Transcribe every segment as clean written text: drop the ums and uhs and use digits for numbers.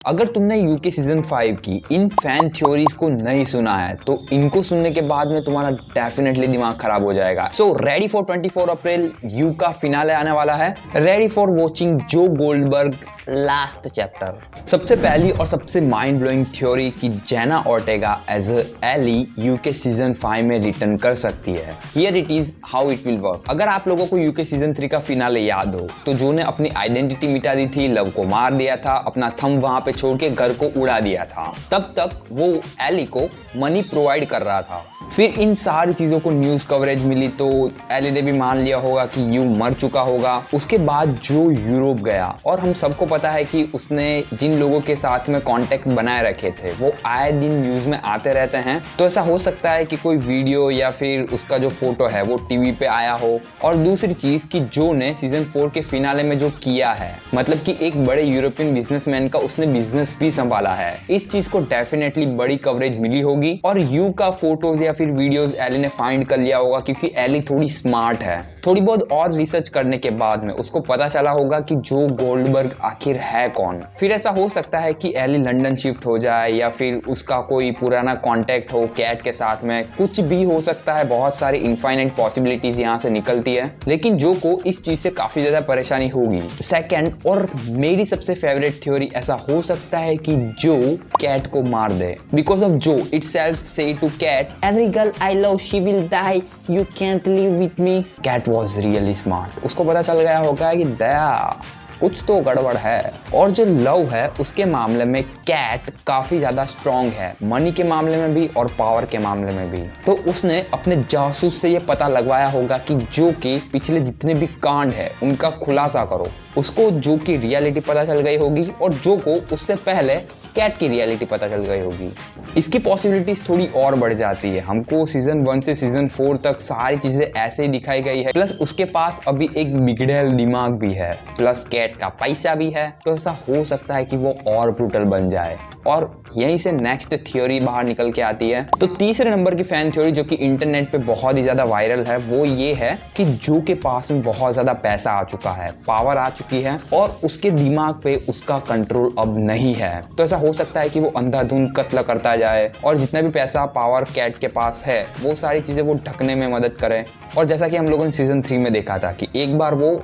अगर तुमने UK season 5 की इन फैन थ्योरीज को नहीं सुना है तो इनको सुनने के बाद में तुम्हारा डेफिनेटली दिमाग खराब हो जाएगा। So ready for 24 April You का फिनाले आने वाला है। Ready for watching Joe Goldberg last chapter. सबसे पहली और सबसे माइंड ब्लोइंग थ्योरी कि जेना ऑर्टेगा एज एली यूके सीजन 5 में रिटर्न कर सकती है। Here it is how it will work. अगर आप लोगों को यूके सीजन 3 का फिनाले याद हो तो जो ने अपनी आइडेंटिटी मिटा दी थी, लव को मार दिया था, अपना थंब वहां पे छोड़ के घर को उड़ा दिया था, तब तक वो एली को मनी प्रोवाइड कर रहा था। फिर इन सारी चीज़ों को न्यूज़ कवरेज मिली तो एली ने भी मान लिया होगा कि यू मर चुका होगा। उसके बाद जो यूरोप गया और हम सबको पता है कि उसने जिन लोगों के साथ में कांटेक्ट बनाए रखे थे वो आए दिन न्यूज़ में आते रहते हैं। तो ऐसा हो सकता है कि कोई वीडियो या फिर उसका जो फोटो है वो टीवी पे आया हो। और दूसरी चीज़ कि जो ने सीजन 4 के फिनाले में जो किया है, मतलब कि एक बड़े यूरोपियन बिजनेसमैन का उसने बिजनेस भी संभाला है, इस चीज़ को डेफिनेटली बड़ी कवरेज मिली होगी। और यू का फोटोज या फिर वीडियोस एली ने फाइंड कर लिया होगा क्योंकि एली थोड़ी स्मार्ट है। थोड़ी बहुत और रिसर्च करने के बाद में उसको पता चला होगा कि जो गोल्डबर्ग आखिर है कौन। फिर ऐसा हो सकता है कि एली लंदन शिफ्ट हो जाए या फिर उसका कोई पुराना कांटेक्ट हो कैट के साथ में, कुछ भी हो सकता है। बहुत सारी इनफाइनाइट पॉसिबिलिटीज यहाँ से निकलती है, लेकिन जो को इस चीज से काफी ज्यादा परेशानी होगी। सेकेंड और मेरी सबसे फेवरेट थ्योरी, ऐसा हो सकता है कि जो कैट को मार दे बिकॉज ऑफ जो इटसेल्फ से to cat every girl I love she will die, you can't live with me। Cat was really smart। उसको पता चल गया होगा कि दया कुछ तो गड़बड़ है। और जो लव है उसके मामले में कैट काफी ज्यादा स्ट्रॉन्ग है, मनी के मामले में भी और पावर के मामले में भी। तो उसने अपने जासूस से ये पता लगवाया होगा कि जो के पिछले जितने भी कांड है उनका खुलासा करो। उसको जो की रियलिटी पता चल गई होगी और जो को उससे पहले कैट की रियलिटी पता चल गई होगी। इसकी पॉसिबिलिटीज थोड़ी और बढ़ जाती है। हमको सीजन 1 से सीजन 4 तक सारी चीजें ऐसे ही दिखाई गई है, प्लस उसके पास अभी एक बिगड़ेल दिमाग भी है, प्लस कैट का पैसा भी है। तो ऐसा हो सकता है कि वो और ब्रूटल बन जाए। और यहीं से नेक्स्ट थ्योरी बाहर निकल के आती है। तो तीसरे नंबर की फैन थ्योरी जो कि इंटरनेट पे बहुत ही ज्यादा वायरल है वो ये है कि जो के पास में बहुत ज्यादा पैसा आ चुका है, पावर आ चुकी है और उसके दिमाग पे उसका कंट्रोल अब नहीं है। तो ऐसा हो सकता है कि वो अंधाधुंध कत्ल करता जाए और जितना भी पैसा पावर कैट के पास है वो सारी चीजें वो ढकने में मदद करे। और जैसा कि हम लोगों ने सीजन 3 में देखा था कि एक बार वो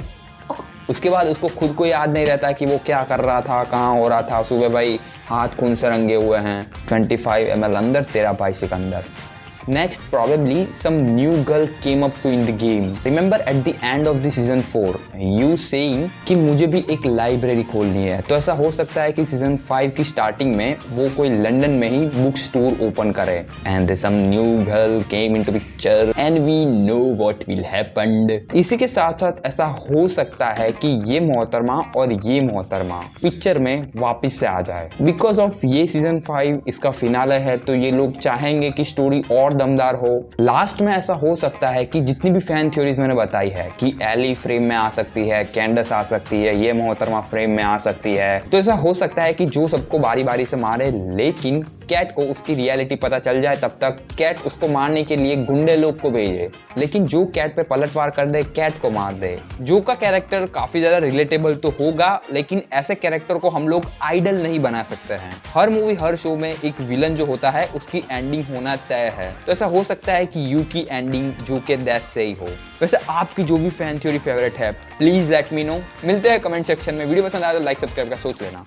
उसके बाद उसको खुद को याद नहीं रहता कि वो क्या कर रहा था, कहाँ हो रहा था। सुबह भाई हाथ खून से रंगे हुए हैं, 25 ml अंदर, तेरा भाई Sikandar. Next, probably some new girl came up to in the game. Remember at the end of the season 4, you saying कि मुझे भी एक लाइब्रेरी खोलनी है। तो ऐसा हो सकता है कि सीजन 5 की स्टार्टिंग में वो कोई लंदन में ही बुक स्टोर ओपन करे। And some new girl came into picture and we know what will happen। इसी के साथ साथ ऐसा हो सकता है कि ये मोहतरमा और ये मोहतरमा पिक्चर में वापस से आ जाए। बिकॉज ऑफ ये सीजन 5 इसका फिनाले है तो ये लोग चाहेंगे कि स्टोरी और दमदार हो। लास्ट में ऐसा हो सकता है कि जितनी भी फैन थ्योरीज मैंने बताई है कि एली फ्रेम में आ सकती है, कैंडस आ सकती है, ये मोहतरमा फ्रेम में आ सकती है। तो ऐसा हो सकता है कि जो सबको बारी बारी से मारे, लेकिन कैट को उसकी रियलिटी पता चल जाए तब तक कैट उसको मारने के लिए गुंडे लोग को भेजे, लेकिन जो कैट पे पलटवार कर दे, कैट को मार दे। जो का कैरेक्टर काफी ज्यादा रिलेटेबल तो होगा, लेकिन ऐसे कैरेक्टर को हम लोग आइडल नहीं बना सकते हैं। हर मूवी हर शो में एक विलन जो होता है उसकी एंडिंग होना तय है। तो ऐसा हो सकता है कि यू की एंडिंग जो के डेथ से ही हो। वैसे आपकी जो भी फैन थ्योरी फेवरेट है प्लीज लेट मी नो। मिलते हैं कमेंट सेक्शन में। वीडियो पसंद आया तो लाइक सब्सक्राइब का सोच लेना।